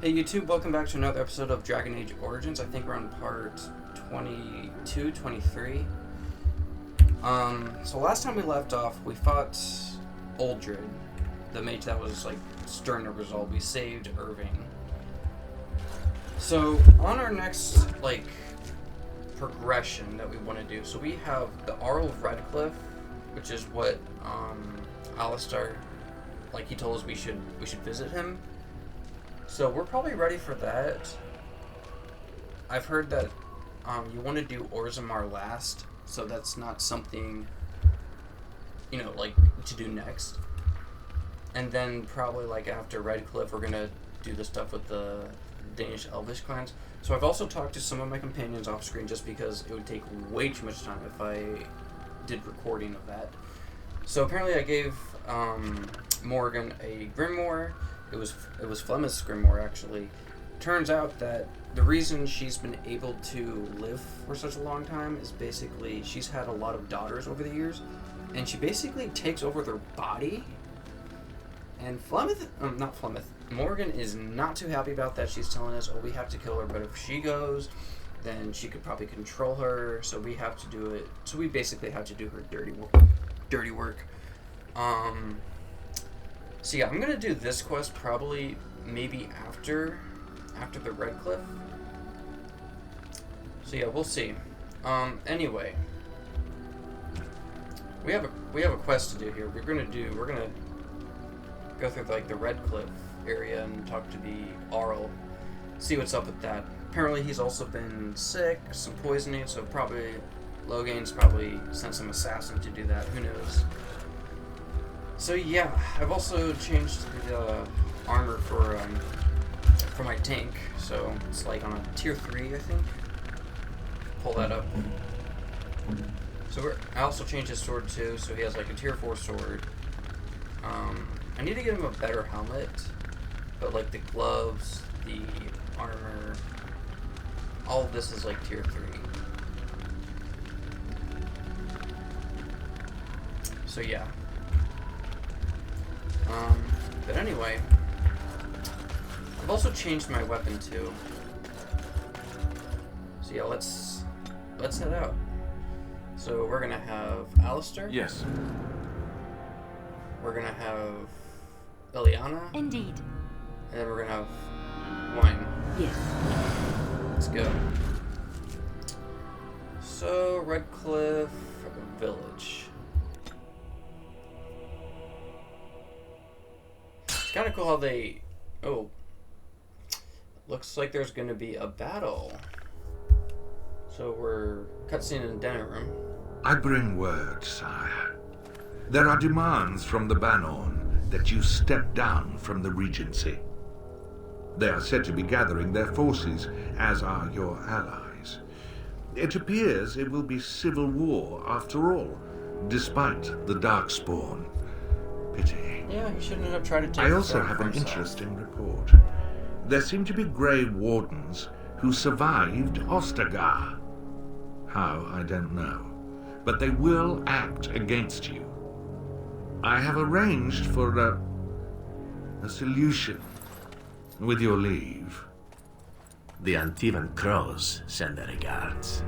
Hey YouTube, welcome back to another episode of Dragon Age Origins. I think we're on part 22, 23. So last time we left off, we fought Uldred, the mage that was like stern to resolve. We saved Irving. So on our next progression that we want to do, so we have the Arl of Redcliffe, which is what Alistair, he told us we should visit him. So we're probably ready for that. I've heard that you want to do Orzammar last, so that's not something, to do next. And then probably after Redcliffe, we're gonna do the stuff with the Danish Elvish clans. So I've also talked to some of my companions off screen just because it would take way too much time if I did recording of that. So apparently I gave Morgan a Grimoire. It was Flemeth's Grimoire, actually. Turns out that the reason she's been able to live for such a long time is basically she's had a lot of daughters over the years, and she basically takes over their body. And Morgan is not too happy about that. She's telling us, we have to kill her, but if she goes, then she could probably control her, so we have to do it. So we basically have to do her dirty work. So yeah, I'm gonna do this quest probably maybe after the Redcliffe. So yeah, we'll see. Anyway, we have a quest to do here. We're gonna go through the Redcliffe area and talk to the Arl, see what's up with that. Apparently he's also been sick, some poisoning, so probably Logain's probably sent some assassin to do that. Who knows? So yeah, I've also changed the armor for my tank, so it's on a tier 3, I think. Pull that up. So I also changed his sword too, so he has a tier 4 sword. I need to get him a better helmet, but the gloves, the armor, all of this is tier 3. So yeah. But anyway, I've also changed my weapon too. So yeah, let's head out. So we're gonna have Alistair. Yes. We're gonna have Ileana. Indeed. And then we're gonna have Wine. Yes. Let's go. So Redcliffe Village. It's kind of cool how they... Oh. Looks like there's going to be a battle. So we're cutscene in the dining room. I bring word, sire. There are demands from the Banorn that you step down from the Regency. They are said to be gathering their forces, as are your allies. It appears it will be civil war after all, despite the darkspawn. Pity. Yeah, he shouldn't have tried to take I also have an interesting report. There seem to be Grey Wardens who survived Ostagar. How, I don't know. But they will act against you. I have arranged for a solution, with your leave. The Antivan Crows send their regards.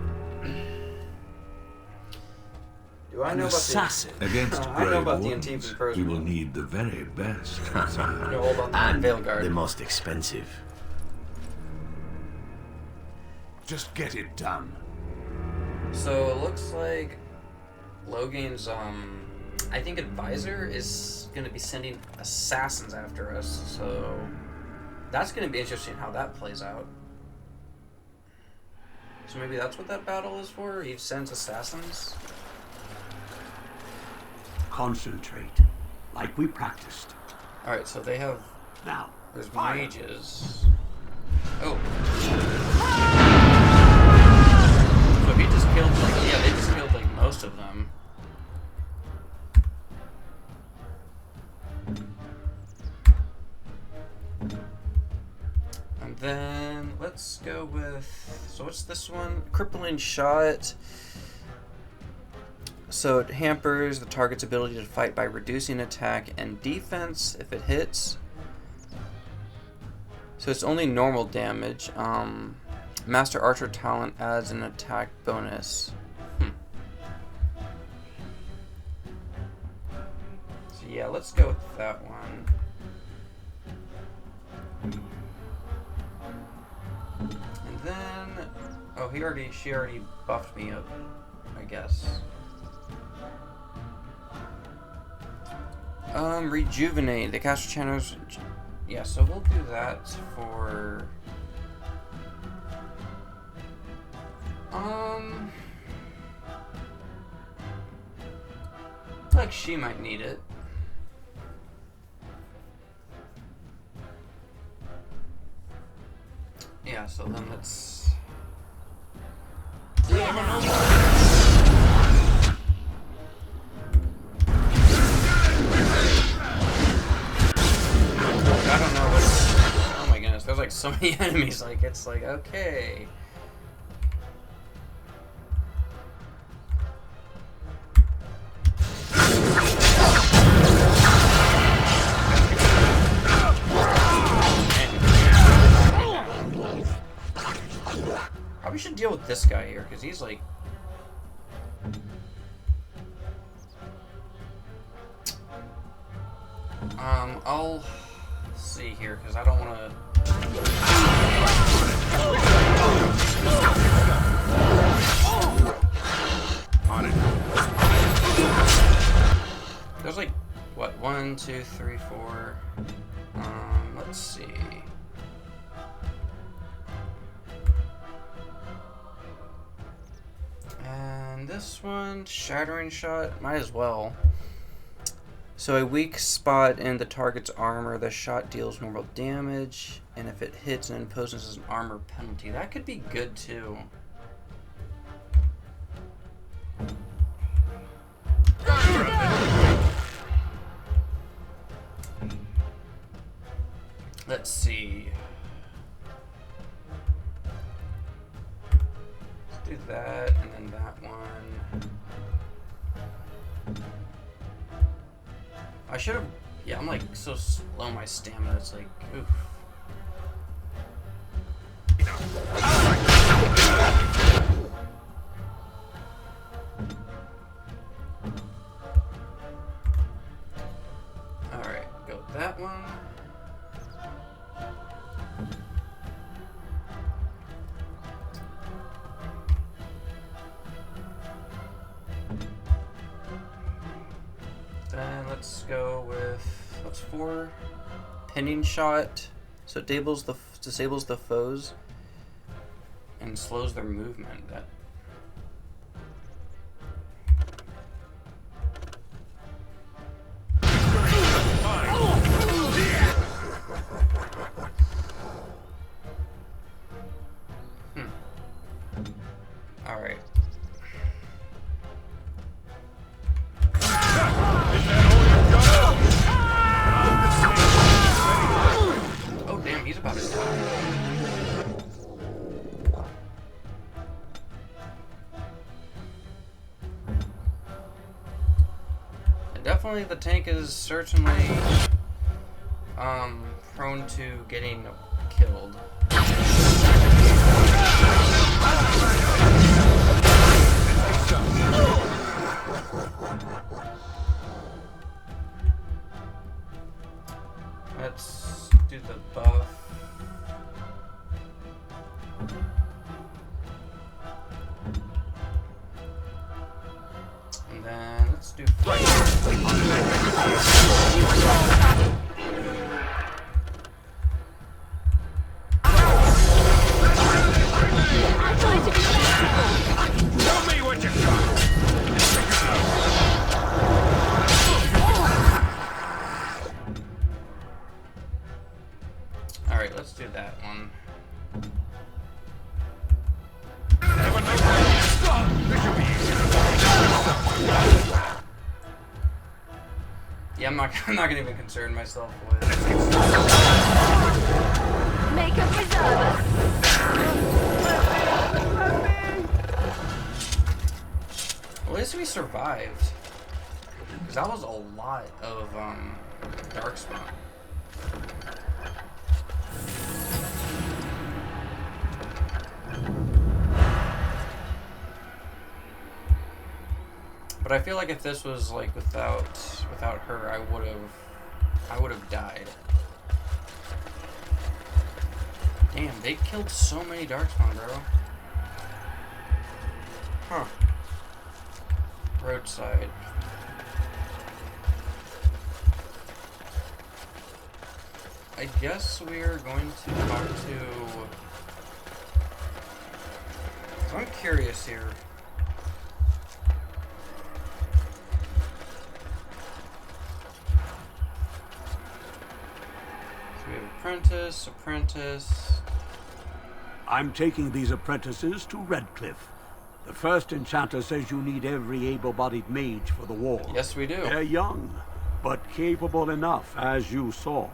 Do I know about assassin. Against I know Grey about the Wardens, Antivan Crows. we will need the very best. I know all about the And Veilguard. the most expensive. Just get it done. So it looks like Logain's I think advisor is going to be sending assassins after us, so that's going to be interesting how that plays out. So maybe that's what that battle is for? He sends assassins? Concentrate, like we practiced. Alright, so they have... Now, There's fire. mages. Oh. So he just killed, they just killed, most of them. And then, let's go with... So what's this one? Crippling Shot. So it hampers the target's ability to fight by reducing attack and defense if it hits. So it's only normal damage. Master Archer talent adds an attack bonus. So yeah, let's go with that one. And then, oh, she already buffed me up, I guess. Rejuvenate. The caster channels. Yeah, so we'll do that for. Like she might need it. Yeah, so then let's. I don't know what. Oh my goodness, there's like so many enemies. Like it's like okay. Probably should deal with this guy here because he's like. I'll see here because I don't want to. On it. There's like what 1, 2, 3, 4. Let's see. And this one, shattering shot, might as well. So a weak spot in the target's armor, the shot deals normal damage, and if it hits and imposes an armor penalty, that could be good too. Let's see. Let's do that, and then that one. I should have. Yeah, I'm like so slow on my stamina. It's like, oof. Alright, go with that one. Then let's go with what's 4? Pinning shot. So it disables the foes and slows their movement. That. All right. Oh damn, he's about to die. And definitely the tank is certainly prone to getting killed. Let's do the buff. And then let's do fire. Tell me what you got. Alright, let's do that one. Yeah, I'm not gonna even concern myself with. Make a preserve. Well, at least we survived. Because that was a lot of darkspawn. But I feel like if this was like without her, I would have died. Damn, they killed so many darkspawn, bro. Huh. Roadside. I guess we're going to talk to... So I'm curious here. So we have apprentice. I'm taking these apprentices to Redcliffe. The first enchanter says you need every able-bodied mage for the war. Yes, we do. They're young, but capable enough, as you saw.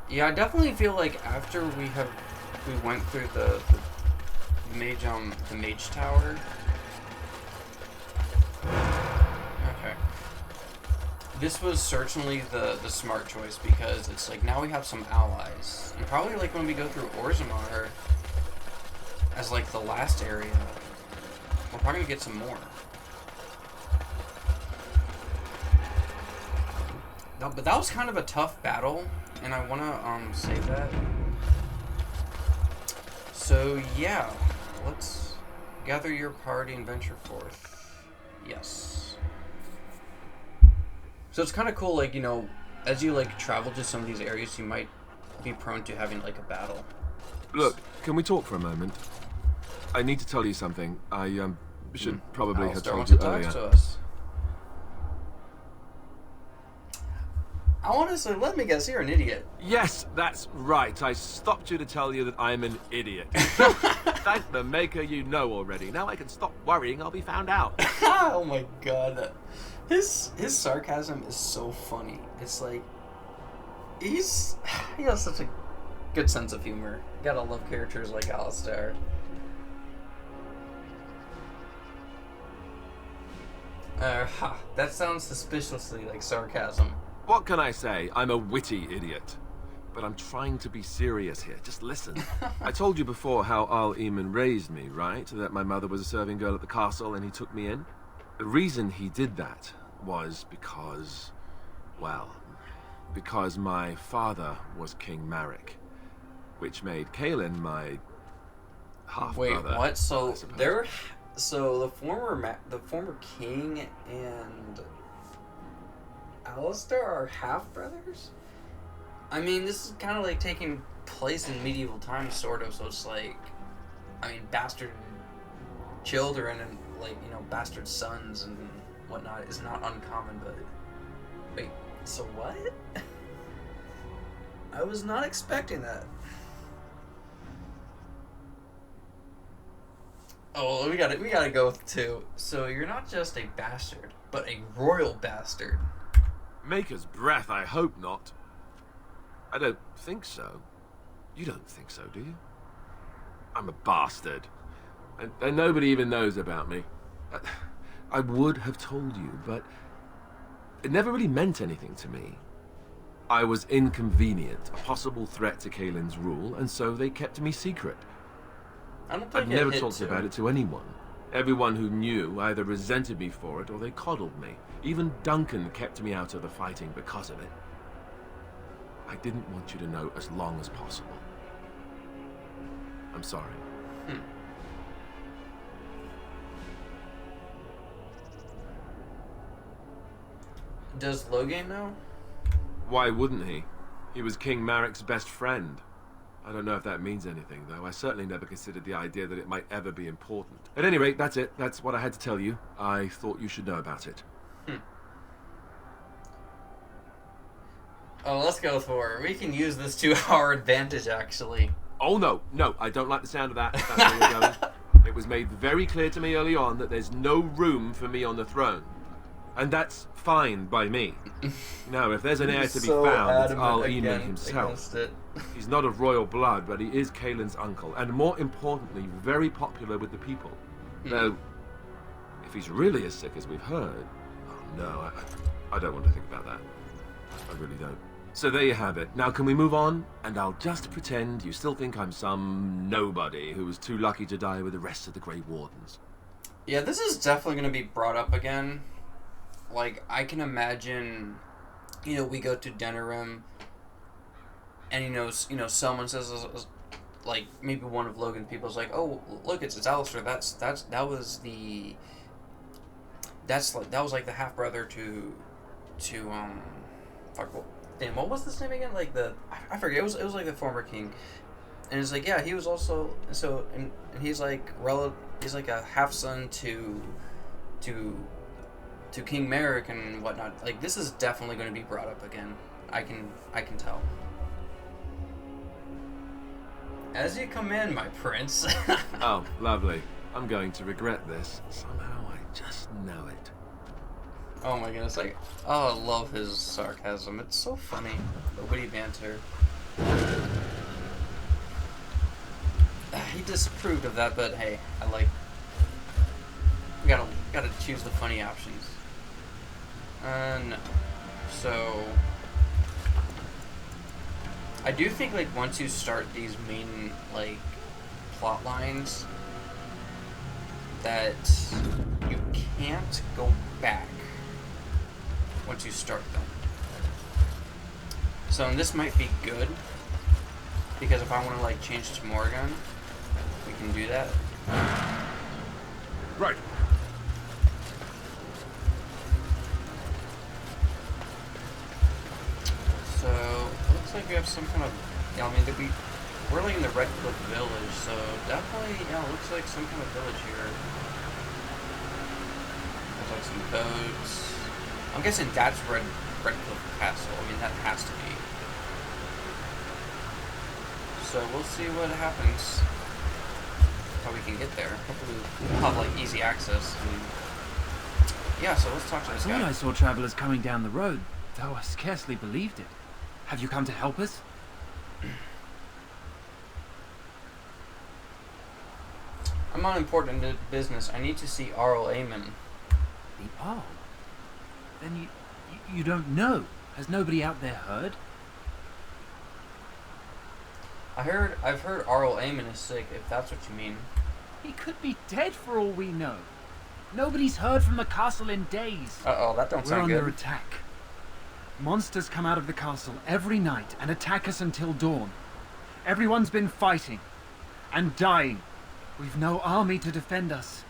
Yeah, I definitely feel like after we went through the mage tower. Okay. This was certainly the smart choice, because it's like now we have some allies. And probably like when we go through Orzammar as like the last area, we're probably gonna get some more. No, but that was kind of a tough battle, and I wanna say that. So yeah, let's gather your party and venture forth. Yes. So it's kind of cool, like, you know, as you like travel to some of these areas, you might be prone to having like a battle. Look, can we talk for a moment? I need to tell you something. I should probably have told you earlier. To us. I honestly, let me guess, you're an idiot. Yes, that's right. I stopped you to tell you that I'm an idiot. Thank the maker you know already. Now I can stop worrying I'll be found out. Oh my god. His sarcasm is so funny. It's like he has such a good sense of humor. You gotta love characters like Alistair. That sounds suspiciously like sarcasm. What can I say? I'm a witty idiot. But I'm trying to be serious here. Just listen. I told you before how Aedan raised me, right? That my mother was a serving girl at the castle and he took me in. The reason he did that was because, well, because my father was King Marek, which made Kaelin my half-brother. Wait, what? So the former king and Alistair are half-brothers? I mean, this is kind of like taking place in medieval times, sort of, so it's like, I mean, bastard children and, like, you know, bastard sons and whatnot is not uncommon, but... Wait, so what? I was not expecting that. Oh, we gotta go with two. So you're not just a bastard, but a royal bastard. Maker's breath, I hope not. I don't think so. You don't think so, do you? I'm a bastard. And nobody even knows about me. I would have told you, but it never really meant anything to me. I was inconvenient, a possible threat to Kaelin's rule, and so they kept me secret. I've never talked about it to anyone. Everyone who knew either resented me for it or they coddled me. Even Duncan kept me out of the fighting because of it. I didn't want you to know as long as possible. I'm sorry. Does Logan know? Why wouldn't he? He was King Marek's best friend. I don't know if that means anything, though. I certainly never considered the idea that it might ever be important. At any rate, that's it. That's what I had to tell you. I thought you should know about it. Oh, let's go for it. We can use this to our advantage, actually. Oh, no. No, I don't like the sound of that. If that's where you're going. It was made very clear to me early on that there's no room for me on the throne. And that's fine by me. Now, if there's an heir to be found, it's Aedan himself. He's not of royal blood, but he is Kaelin's uncle, and more importantly, very popular with the people. Though, if he's really as sick as we've heard, oh no, I don't want to think about that. I really don't. So there you have it. Now can we move on? And I'll just pretend you still think I'm some nobody who was too lucky to die with the rest of the Grey Wardens. Yeah, this is definitely going to be brought up again. Like, I can imagine, we go to dinner room, and, someone says, like, maybe one of Logan's people is like, oh, look, it's Alistair. That was like the half-brother to, what was this name again? Like, I forget, it was like the former king. And it's like, yeah, he was also, and he's like, he's like a half-son to King Merrick and whatnot. Like, this is definitely going to be brought up again. I can tell. As you come in, my prince. Oh, lovely. I'm going to regret this. Somehow I just know it. Oh my goodness, I love his sarcasm. It's so funny. The witty banter. He disapproved of that, but hey, I like. We gotta choose the funny options. No. So I do think, like, once you start these main, like, plot lines, that you can't go back once you start them. So, and this might be good, because if I want to, like, change to Morgan, we can do that. Right. So, it looks like we have some kind of, we're like in the Redcliffe village, so definitely, it looks like some kind of village here. There's like some boats. I'm guessing that's Redcliffe Castle. I mean, that has to be. So we'll see what happens. How we can get there. Hopefully we'll have, like, easy access. And yeah, so let's talk to this I thought guy. I saw travelers coming down the road, though I scarcely believed it. Have you come to help us? I'm on important business. I need to see Arl Aemon. The Arl? Then you don't know. Has nobody out there heard? I've heard Arl Aemon is sick, if that's what you mean. He could be dead for all we know. Nobody's heard from the castle in days. Uh-oh, that don't We're sound under good. attack. Monsters come out of the castle every night and attack us until dawn. Everyone's been fighting and dying. We've no army to defend us.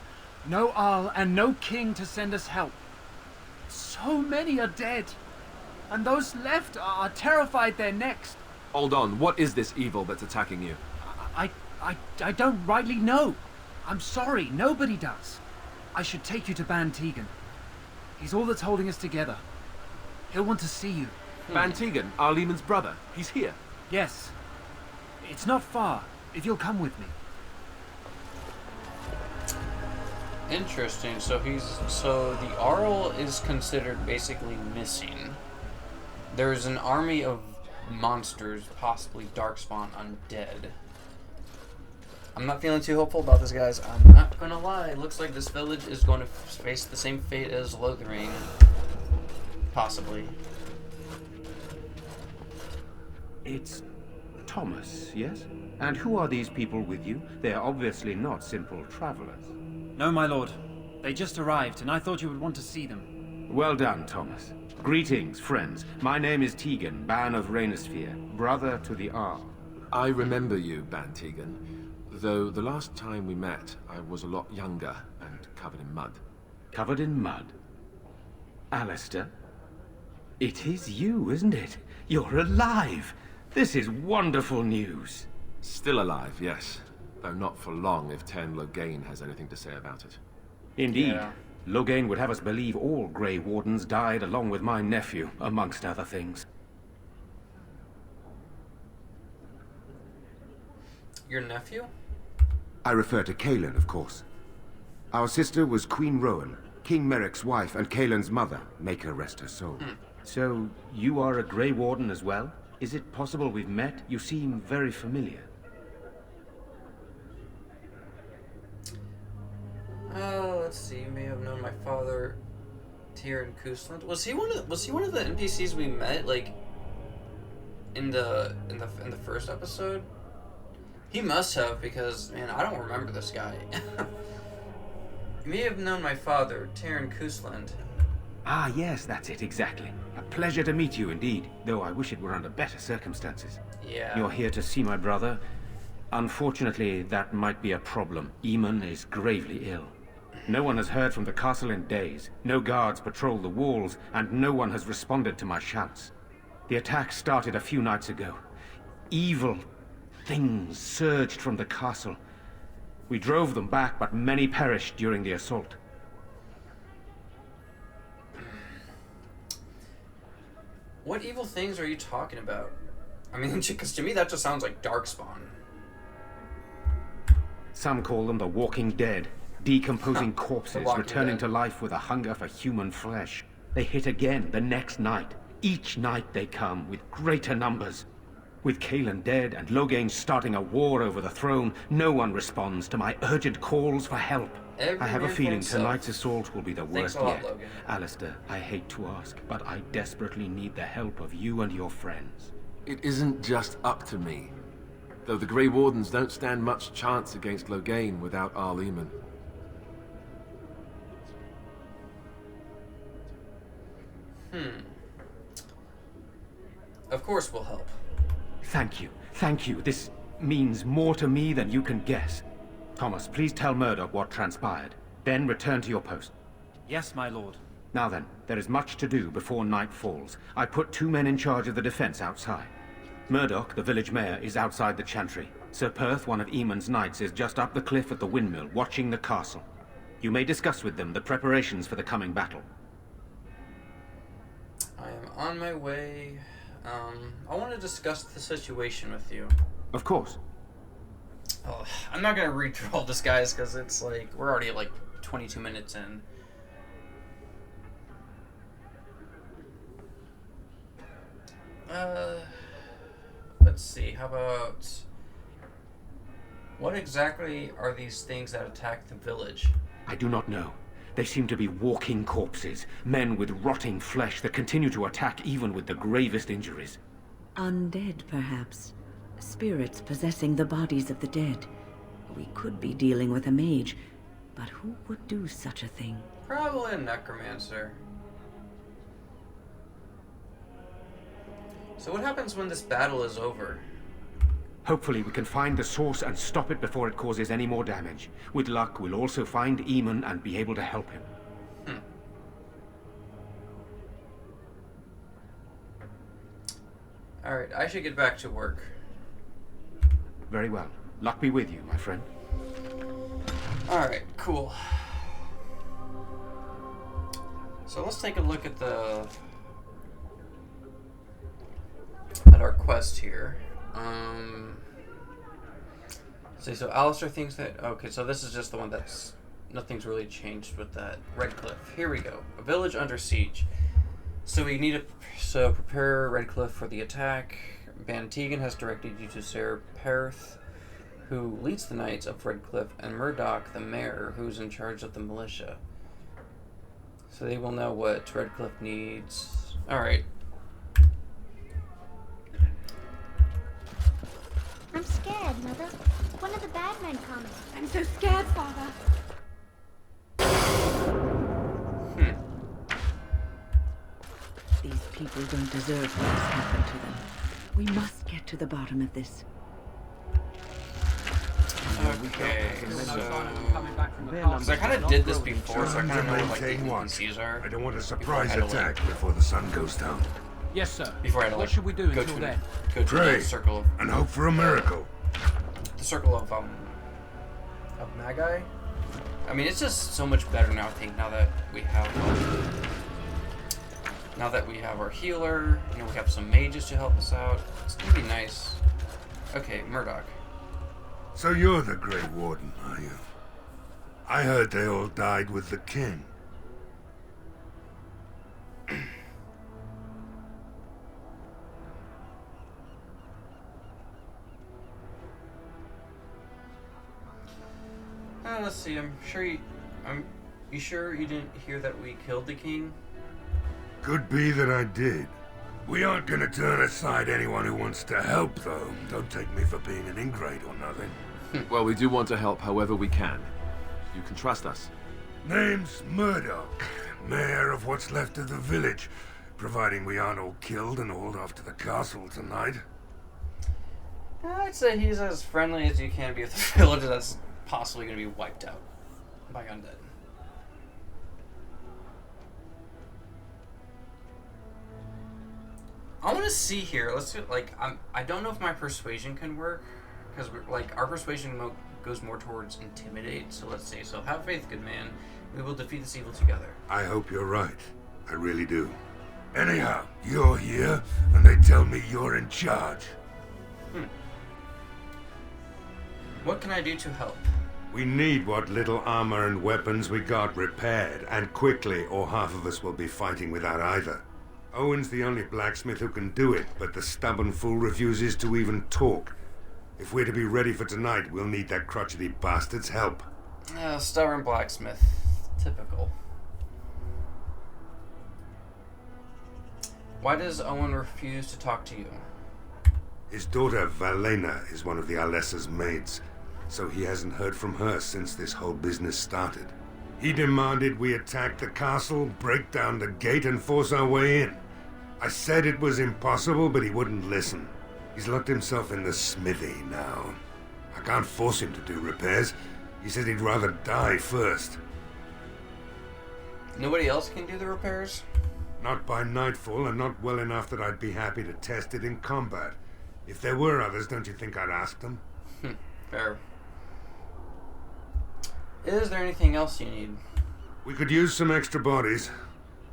No Arl and no king to send us help. So many are dead. And those left are terrified they're next. Hold on, what is this evil that's attacking you? I don't rightly know. I'm sorry, nobody does. I should take you to Ban Tegan. He's all that's holding us together. He'll want to see you. Ban Tegan, Arlemon's brother. He's here. Yes. It's not far, if you'll come with me. Interesting. So the Arl is considered basically missing. There's an army of monsters, possibly darkspawn undead. I'm not feeling too hopeful about this, guys. I'm not gonna lie. It looks like this village is going to face the same fate as Lothering. Possibly. It's Thomas, yes? And who are these people with you? They are obviously not simple travelers. No, my lord. They just arrived, and I thought you would want to see them. Well done, Thomas. Greetings, friends. My name is Tegan, Ban of Rainisfere, brother to the Arl. I remember you, Ban Tegan, though the last time we met, I was a lot younger and covered in mud. Covered in mud? Alistair? It is you, isn't it? You're alive! This is wonderful news. Still alive, yes. Though not for long if Ten Loghain has anything to say about it. Indeed. Yeah. Loghain would have us believe all Grey Wardens died along with my nephew, amongst other things. Your nephew? I refer to Kaelin, of course. Our sister was Queen Rowan, King Merrick's wife and Kaelin's mother. Make her rest her soul. So, you are a Grey Warden as well? Is it possible we've met? You seem very familiar. Let's see. You may have known my father, Tyrion Cousland. Was he one of the NPCs we met, like, in the first episode? He must have, because, man, I don't remember this guy. You may have known my father, Terran Kusland. Ah, yes, that's it, exactly. A pleasure to meet you indeed, though I wish it were under better circumstances. Yeah. You're here to see my brother? Unfortunately, that might be a problem. Aedan is gravely ill. No one has heard from the castle in days. No guards patrol the walls, and no one has responded to my shouts. The attack started a few nights ago. Evil things surged from the castle. We drove them back, but many perished during the assault. What evil things are you talking about? I mean, because to me that just sounds like darkspawn. Some call them the Walking Dead, decomposing corpses returning to life with a hunger for human flesh. They hit again the next night. Each night they come with greater numbers. With Kaelan dead and Loghain starting a war over the throne, no one responds to my urgent calls for help. I have a feeling tonight's assault will be the worst yet. Alistair, I hate to ask, but I desperately need the help of you and your friends. It isn't just up to me. Though the Grey Wardens don't stand much chance against Loghain without Aedan. Of course we'll help. Thank you. Thank you. This means more to me than you can guess. Thomas, please tell Murdoch what transpired. Then return to your post. Yes, my lord. Now then, there is much to do before night falls. I put 2 men in charge of the defense outside. Murdoch, the village mayor, is outside the chantry. Sir Perth, one of Eamon's knights, is just up the cliff at the windmill, watching the castle. You may discuss with them the preparations for the coming battle. I am on my way. I want to discuss the situation with you. Of course. Oh, I'm not going to read through all this, guys, because it's like, we're already like 22 minutes in. Let's see, how about... What exactly are these things that attack the village? I do not know. They seem to be walking corpses, men with rotting flesh that continue to attack even with the gravest injuries. Undead, perhaps. Spirits possessing the bodies of the dead. We could be dealing with a mage, but who would do such a thing? Probably a necromancer. So what happens when this battle is over? Hopefully we can find the source and stop it before it causes any more damage. With luck, we'll also find Aedan and be able to help him. Alright, I should get back to work. Very well. Luck be with you, my friend. Alright, cool. So let's take a look at our quest here. So Alistair thinks that... Okay, so this is just the one that's... Nothing's really changed with that. Redcliffe. Here we go. A village under siege. So we need to prepare Redcliffe for the attack. Ban Tegan has directed you to Sir Perth, who leads the Knights of Redcliffe, and Murdoch, the mayor, who's in charge of the militia. So they will know what Redcliffe needs. Alright. I'm scared, Mother. One of the bad men coming. I'm so scared, Father. These people don't deserve what has happened to them. We must get to the bottom of this. Okay, so I kind of did this before, so I kind of know what like the NPCs are. I don't want a surprise attack before the sun goes down. Yes, sir. Before I had to, What like, should we do go until to then? the circle and hope for a miracle. The Circle of Magi. I mean, it's just so much better now. I think now that we have our healer, we have some mages to help us out. It's gonna be nice. Okay, Murdoch. So you're the Grey Warden, are you? I heard they all died with the king. Let's see. You sure you didn't hear that we killed the king? Could be that I did. We aren't gonna turn aside anyone who wants to help, though. Don't take me for being an ingrate or nothing. Well, we do want to help however we can. You can trust us. Name's Murdoch, mayor of what's left of the village, providing we aren't all killed and hauled off to the castle tonight. I'd say he's as friendly as you can be with a village that's possibly going to be wiped out by undead. I want to see here. Let's do, like, I don't know if my persuasion can work, because like our persuasion goes more towards intimidate. So let's see. So have faith, good man. We will defeat this evil together. I hope you're right. I really do. Anyhow, you're here, and they tell me you're in charge. What can I do to help? We need what little armor and weapons we got repaired, and quickly, or half of us will be fighting without either. Owen's the only blacksmith who can do it, but the stubborn fool refuses to even talk. If we're to be ready for tonight, we'll need that crotchety bastard's help. Stubborn blacksmith. Typical. Why does Owen refuse to talk to you? His daughter, Valena, is one of the Alessa's maids, so he hasn't heard from her since this whole business started. He demanded we attack the castle, break down the gate, and force our way in. I said it was impossible, but he wouldn't listen. He's locked himself in the smithy now. I can't force him to do repairs. He said he'd rather die first. Nobody else can do the repairs? Not by nightfall, and not well enough that I'd be happy to test it in combat. If there were others, don't you think I'd ask them? Fair. Is there anything else you need? We could use some extra bodies.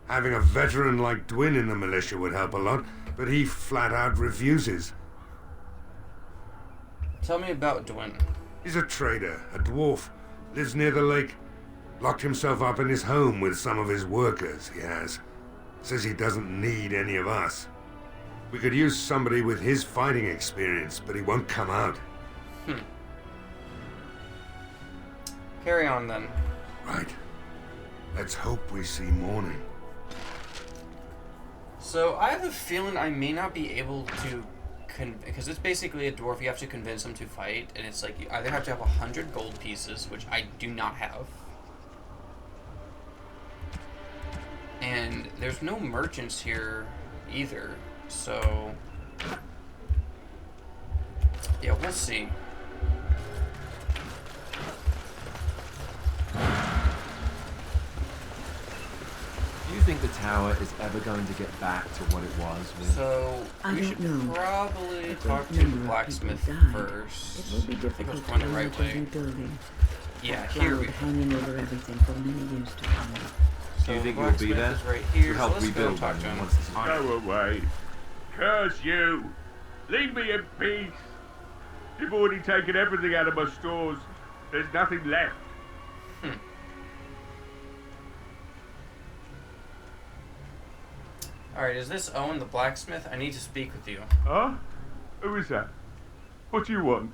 Having a veteran like Dwin in the militia would help a lot, but he flat out refuses. Tell me about Dwin. He's a trader, a dwarf, lives near the lake. Locked himself up in his home with some of his workers, he has. Says he doesn't need any of us. We could use somebody with his fighting experience, but he won't come out. Carry on, then. Right. Let's hope we see morning. So, I have a feeling I may not be able to... because it's basically a dwarf, you have to convince him to fight, and it's like you either have to have 100 gold pieces, which I do not have. And there's no merchants here either, so... yeah, we'll see. Do you think the tower is ever going to get back to what it was? So, we should probably talk to the blacksmith first. It will be I think I was difficult going to the right manage a way. rebuilding. Yeah, A here cloud we hanging over everything for many years to come. Do you think you'll be there right here, to help so let's rebuild go talk to him. once this is Go away. Curse you. Leave me in peace. You've already taken everything out of my stores. There's nothing left. Alright, is this Owen the blacksmith? I need to speak with you. Huh? Who is that? What do you want?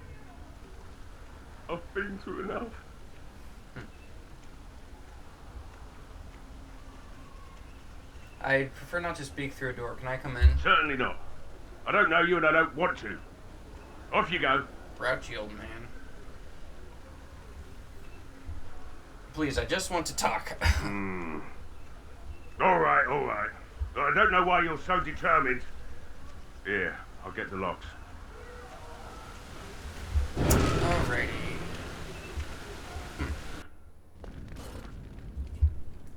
I've been through enough. I'd prefer not to speak through a door. Can I come in? Certainly not. I don't know you and I don't want to. Off you go. Grouchy old man. Please, I just want to talk. All right, all right. I don't know why you're so determined. Here, I'll get the locks. Alrighty.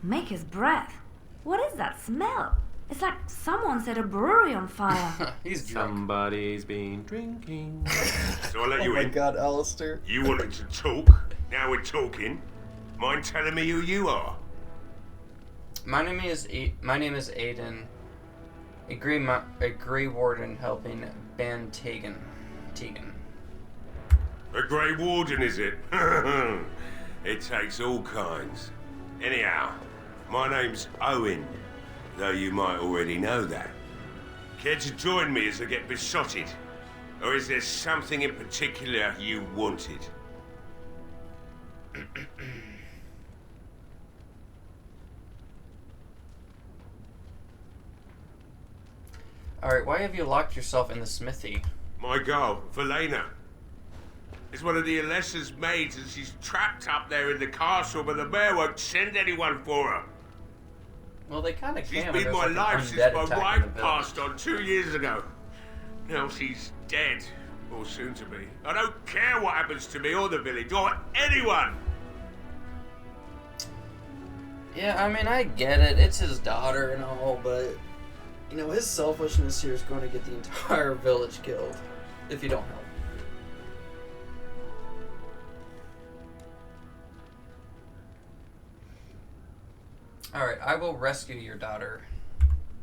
Maker's breath. What is that smell? It's like someone set a brewery on fire. He's drunk. Somebody's been drinking. So I let you in. Oh my god, Alistair. You wanted to talk. Now we're talking. Mind telling me who you are? My name is Aedan, a Grey Warden helping ban Tegan. A Grey Warden, is it? It takes all kinds. Anyhow, my name's Owen, though you might already know that. Care to join me as I get besotted? Or is there something in particular you wanted? Alright, why have you locked yourself in the smithy? My girl, Valena. is one of the Alessa's maids, and she's trapped up there in the castle, but the mayor won't send anyone for her. Well, they kind of She's can. been my There's, life like, since an undead my attacking wife the village. passed on 2 years ago. Now she's dead, or soon to be. I don't care what happens to me or the village, or anyone! Yeah, I mean, I get it. It's his daughter and all, but, you know, his selfishness here is going to get the entire village killed if you don't help. Alright, I will rescue your daughter.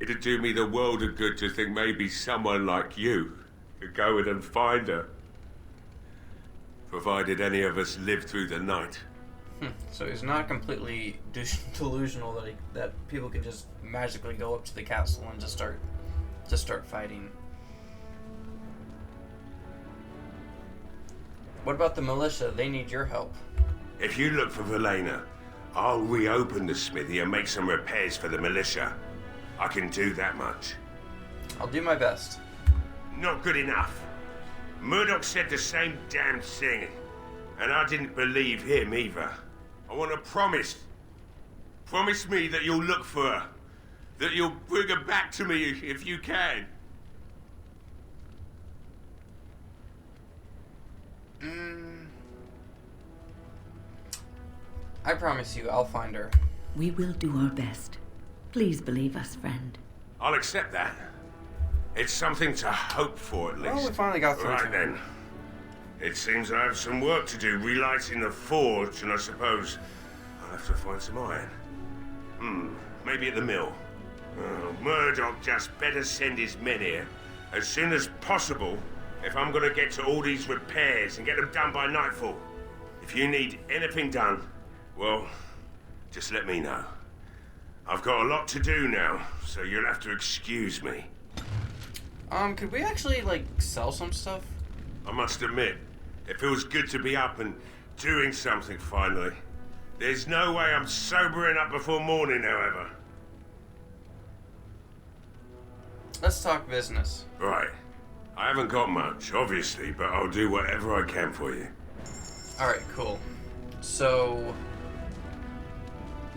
It'd do me the world of good to think maybe someone like you could go in and find her. Provided any of us live through the night. So he's not completely delusional that people can just magically go up to the castle and just start fighting. What about the militia? They need your help. If you look for Valena, I'll reopen the smithy and make some repairs for the militia. I can do that much. I'll do my best. Not good enough. Murdoch said the same damn thing, and I didn't believe him either. I want a promise. Promise me that you'll look for her. That you'll bring her back to me if you can. I promise you, I'll find her. We will do our best. Please believe us, friend. I'll accept that. It's something to hope for, at least. Well, we finally got through to Right him. then. It seems I have some work to do relighting the forge, and I suppose I'll have to find some iron. Maybe at the mill. Oh, Murdoch just better send his men here as soon as possible if I'm gonna get to all these repairs and get them done by nightfall. If you need anything done, well, just let me know. I've got a lot to do now, so you'll have to excuse me. Could we actually, like, sell some stuff? I must admit, it feels good to be up and doing something finally. There's no way I'm sobering up before morning, however. Let's talk business. Right. I haven't got much, obviously, but I'll do whatever I can for you. Alright, cool. So,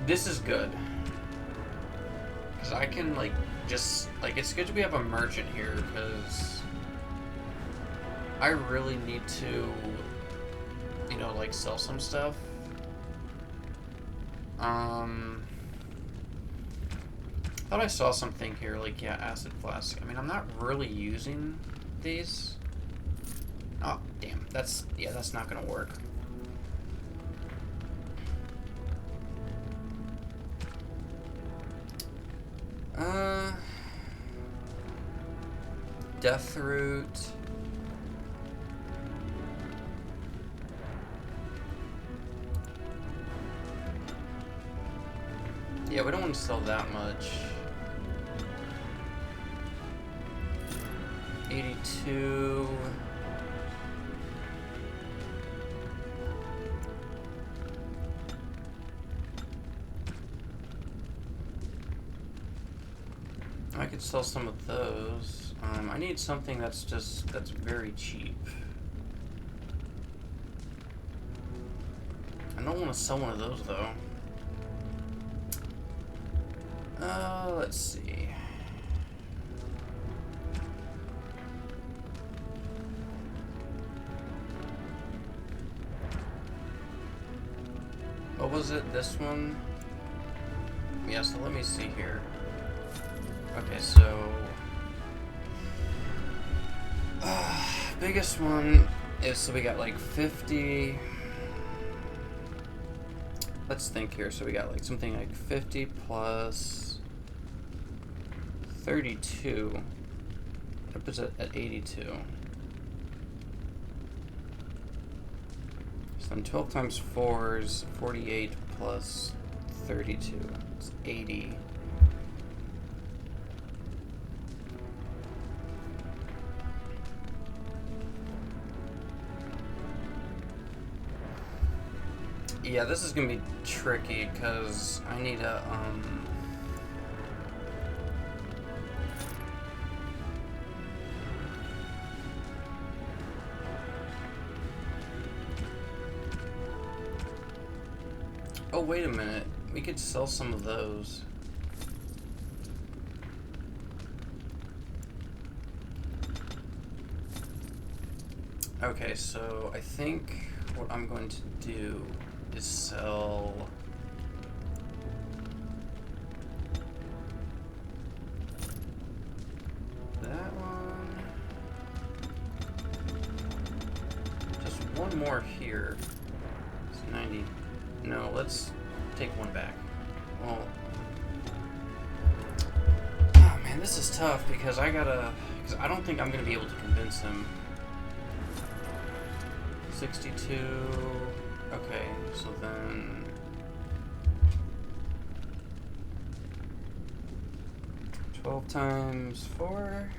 this is good. Because I can, like, just, like, it's good to have a merchant here, because I really need to, you know, like, sell some stuff. Thought I saw something here, like, yeah, acid flask. I mean, I'm not really using these. Oh, damn. That's not gonna work. Death root. Yeah, we don't want to sell that much. 82. I could sell some of those. I need something that's very cheap. I don't want to sell one of those though. Let's see. What was it? This one? Yeah, so let me see here. Okay, so biggest one is, so we got like 50. Let's think here. So we got like something like 50 plus 32. That puts it at 82. So then 12 times 4 is 48 plus 32. It's 80. Yeah, this is gonna be tricky because I need a wait a minute. We could sell some of those. Okay, so I think what I'm going to do is sell that one. Just one more here. It's 90. No, let's take one back. Well, oh man, this is tough because I don't think I'm gonna be able to convince him. 62. Okay, so then 12 times 4.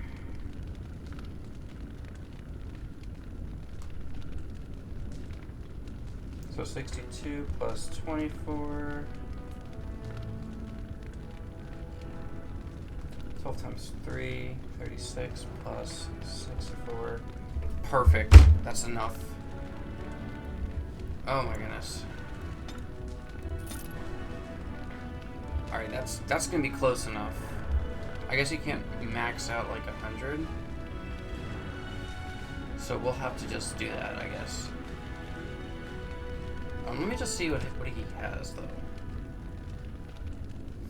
So 62 plus 24. 12 times 3, 36 plus 64. Perfect. That's enough. Oh my goodness. Alright, that's gonna be close enough. I guess you can't max out like 100. So we'll have to just do that, I guess. Let me just see what he has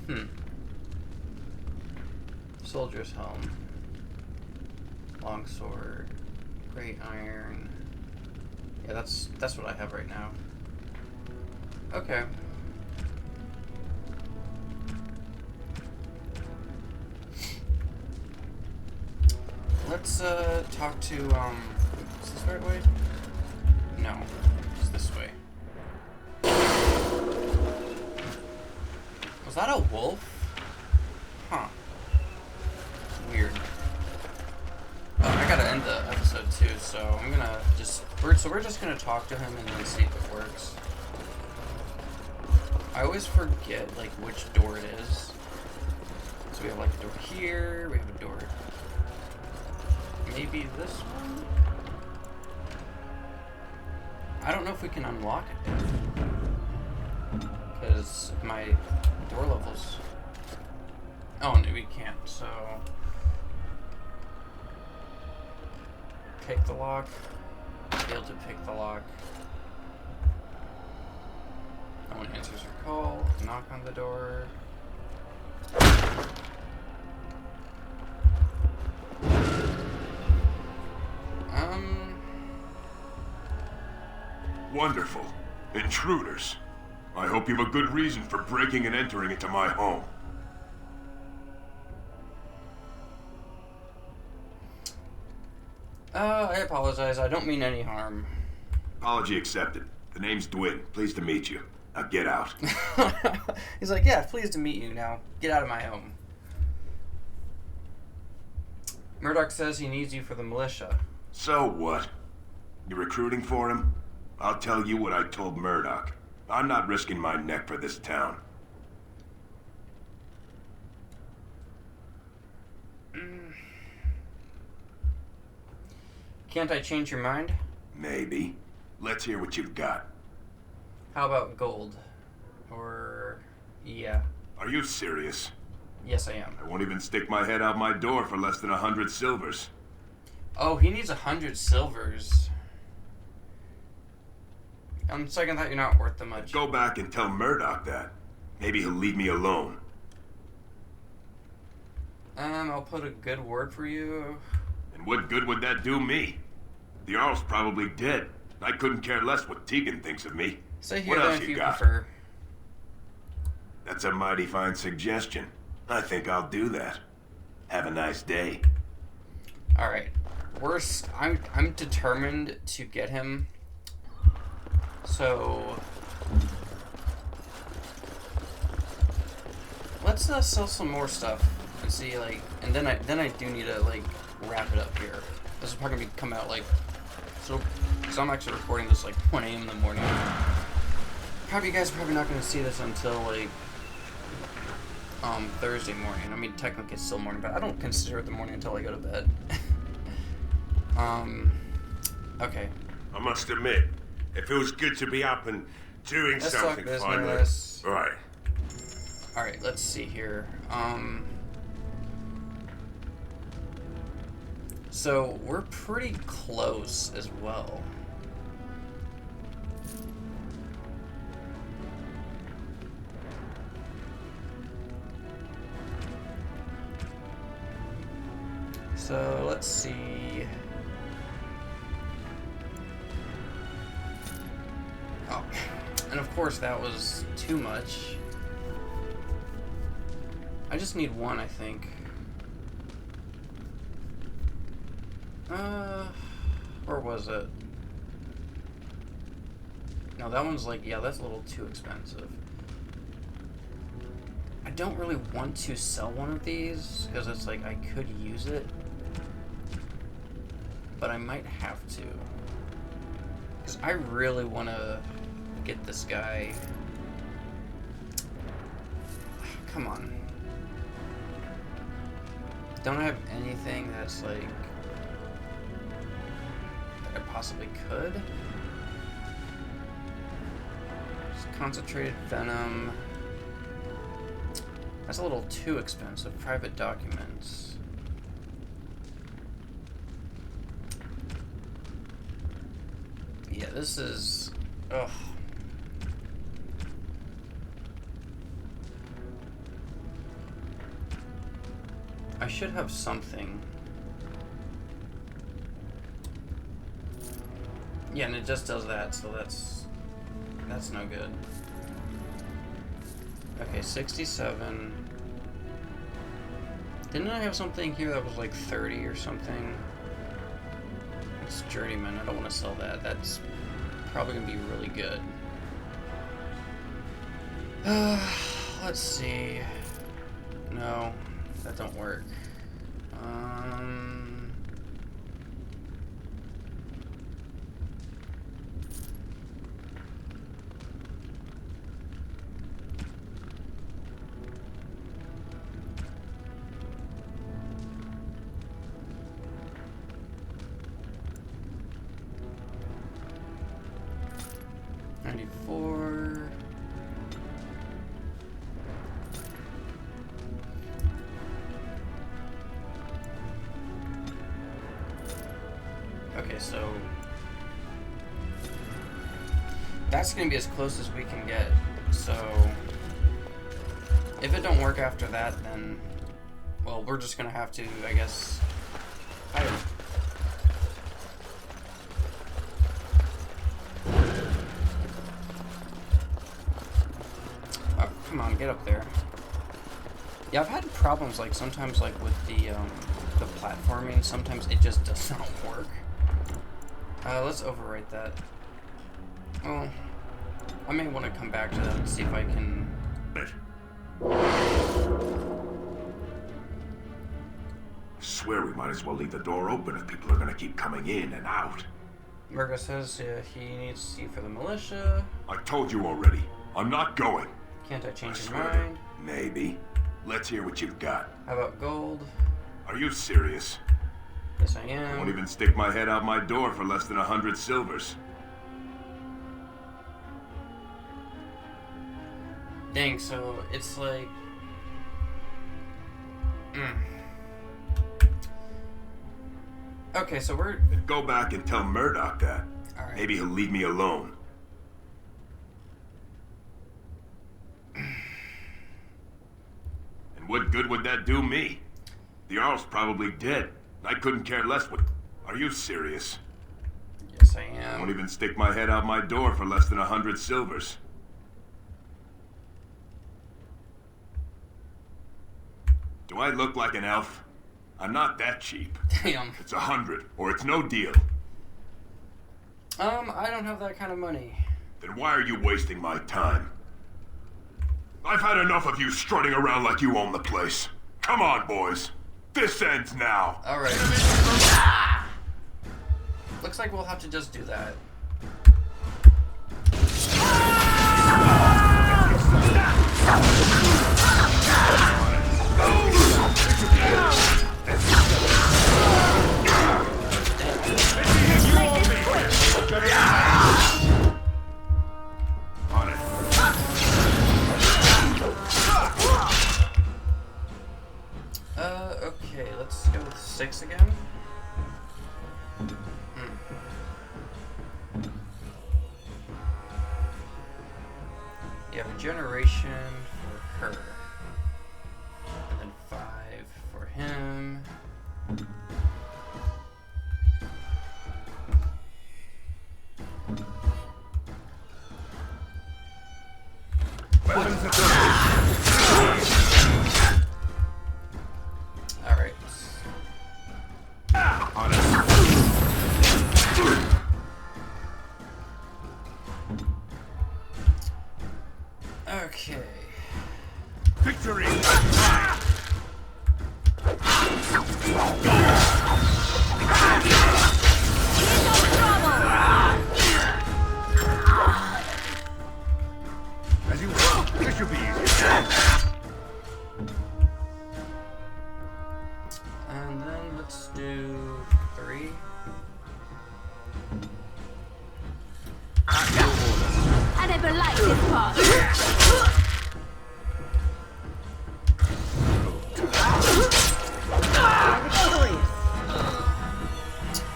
though. Soldier's helm. Longsword. Great iron. Yeah, that's what I have right now. Okay. Let's talk to is this the right way? No, it's this way. Was that a wolf? Huh. Weird. Oh, I gotta end the episode too, so I'm gonna just we're just gonna talk to him and then see if it works. I always forget like which door it is. So we have like a door here, we have a door. Maybe this one? I don't know if we can unlock it yet. Because my door levels. Oh no, we can't, so pick the lock. Fail to pick the lock. No one answers your call. Knock on the door. Wonderful. Intruders. I hope you have a good reason for breaking and entering into my home. I apologize. I don't mean any harm. Apology accepted. The name's Dwin. Pleased to meet you. Now get out. He's like, yeah, pleased to meet you. Now get out of my home. Murdoch says he needs you for the militia. So what? You recruiting for him? I'll tell you what I told Murdoch. I'm not risking my neck for this town. Can't I change your mind? Maybe. Let's hear what you've got. How about gold? Or... yeah. Are you serious? Yes, I am. I won't even stick my head out my door for less than 100 silvers. Oh, he needs 100 silvers. On second thought, you're not worth the much. Go back and tell Murdoch that. Maybe he'll leave me alone. I'll put a good word for you. And what good would that do me? The Jarl's probably dead. I couldn't care less what Tegan thinks of me. Stay here what then else if you you got? prefer. That's a mighty fine suggestion. I think I'll do that. Have a nice day. Alright. I'm determined to get him. So let's sell some more stuff and see like, and then I do need to like wrap it up here. This is probably gonna come out like so because I'm actually recording this like 1 a.m. in the morning. You guys are probably not gonna see this until like Thursday morning. I mean technically it's still morning, but I don't consider it the morning until I go to bed. Okay. I must admit, it feels good to be up and Doing Let's something talk finally. business. Right. Alright, let's see here. So we're pretty close as well. So let's see. Oh, and of course that was too much. I just need one, I think. Where was it? No, that one's like, yeah, that's a little too expensive. I don't really want to sell one of these, because it's like, I could use it. But I might have to. Because I really want to get this guy. Come on. Don't I have anything that's like... that I possibly could? Just concentrated venom. That's a little too expensive. Private documents. Yeah, this is... ugh. I should have something. Yeah, and it just does that, so that's no good. Okay, 67. Didn't I have something here that was like 30 or something? It's Journeyman. I don't want to sell that. That's probably going to be really good. Let's see. No, that don't work. Okay, so that's gonna be as close as we can get. So if it don't work after that, then well, we're just gonna have to, I guess, hire. Oh, come on, get up there. Yeah, I've had problems like sometimes like with the platforming. Sometimes it just does not work. Let's overwrite that. Oh, I may want to come back to that and see if I can... Swear we might as well leave the door open if people are going to keep coming in and out. Murga says he needs to see for the militia. I told you already. I'm not going. Can't I change your swear mind? Maybe. Let's hear what you've got. How about gold? Are you serious? Yes, I am. I won't even stick my head out my door for less than 100 silvers. Dang, so it's like... Okay, so we're... Go back and tell Murdoch that. All right. Maybe he'll leave me alone. And what good would that do me? The Jarl's probably dead. I couldn't care less what... Are you serious? Yes, I am. I won't even stick my head out my door for less than 100 silvers. Do I look like an elf? I'm not that cheap. Damn. It's 100, or it's no deal. I don't have that kind of money. Then why are you wasting my time? I've had enough of you strutting around like you own the place. Come on, boys. This ends now. All right. Looks like we'll have to just do that. regeneration for her. And then 5 for him. Alright. Okay. Victory! As you will. This should be easy. And then let's do 3. I never liked this part.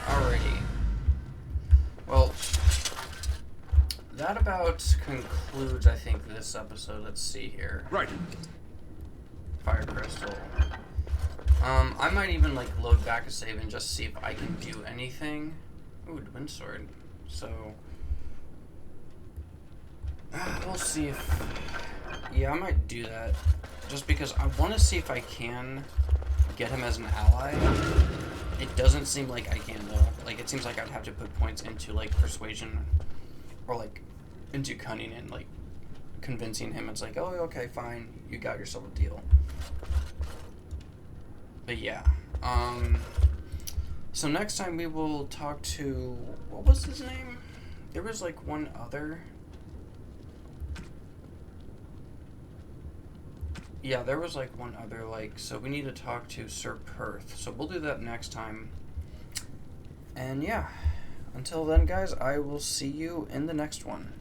Alrighty. Well, that about concludes, I think, this episode. Let's see here. Right. Fire crystal. I might even like load back a save and just see if I can do anything. Ooh, twin sword. So we'll see if. Yeah, I might do that, just because I want to see if I can get him as an ally. It doesn't seem like I can though. Like it seems like I'd have to put points into like persuasion, or like into cunning and like convincing him. It's like, oh, okay, fine, you got yourself a deal. But yeah, so next time we will talk to, what was his name? There was like one other. Yeah, there was like one other, like, so we need to talk to Sir Perth. So we'll do that next time. And yeah, until then guys, I will see you in the next one.